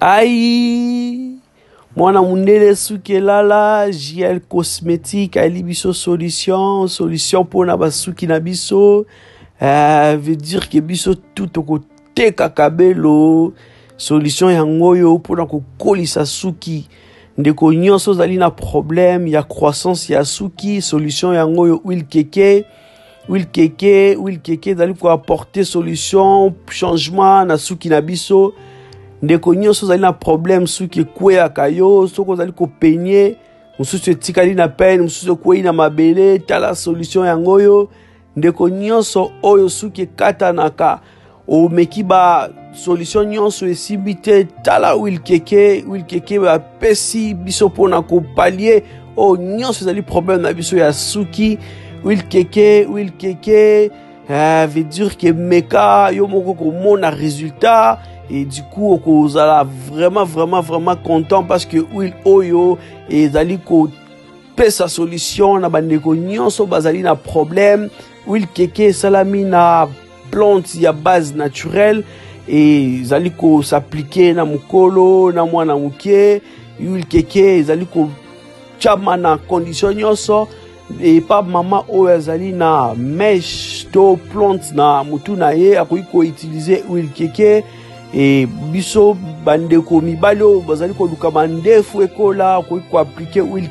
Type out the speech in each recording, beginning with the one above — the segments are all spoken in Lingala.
Aïe, mwana mundele suki lala, JL Cosmétique, ali biso solution pour na basuki na biso. Veut dire que biso tout oko teka kabelo. Solution yangoyo pour na kokolisa suki. Ndeko nyonso zali na problème ya croissance ya suki. Solution yangoyo huile keke. Huile keke zali ko apporter solution, changement na suki na biso. Ndeko nyonso zali na problème suki kwea kayo, soko zali ko peigner, mususu etikali na peine, mususu kwei na mabele, tala solution yangoyo. Ndeko nyonso oyo suki katanaka, o mekiba solution nyonso esibite, tala huile keke ba pesi biso pona ko pallier o nyonso zali problème na biso ya suki. Huile keke veut dire que meka yo moko ko mona résultat. Et du coup, on est vraiment content parce que huile oyo et zali ko pe sa solution na bandeko nyonso bazali na problème. Huile keke salami na plante ya base naturelle et zali ko s'appliquer na mukolo na mwana muke. Huile keke zali ko chama na condition nyonso et pas mama oyo zali na mèche to plante na mutu na ye akoki ko utiliser huile keke. Et biso bandeko mibalo bazali ko luka mandefu ekola ko appliquer huile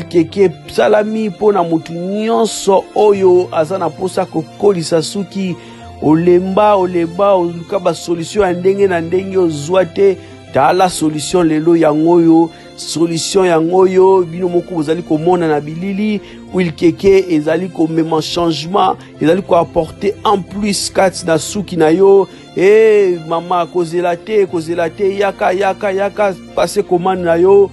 keke salami pona mutu nyonso oyo azana posa ko kolisa suki olemba luka ba solution ya ndenge na ndenge ozwate tala solution lelo yangoyo solution yangoyo bino moko bozali ko mona na bilili huile keke ezali ko mema changement ezali ko apporter en plus kati na suki na yo. Mama kozela te yaka passe commande na yo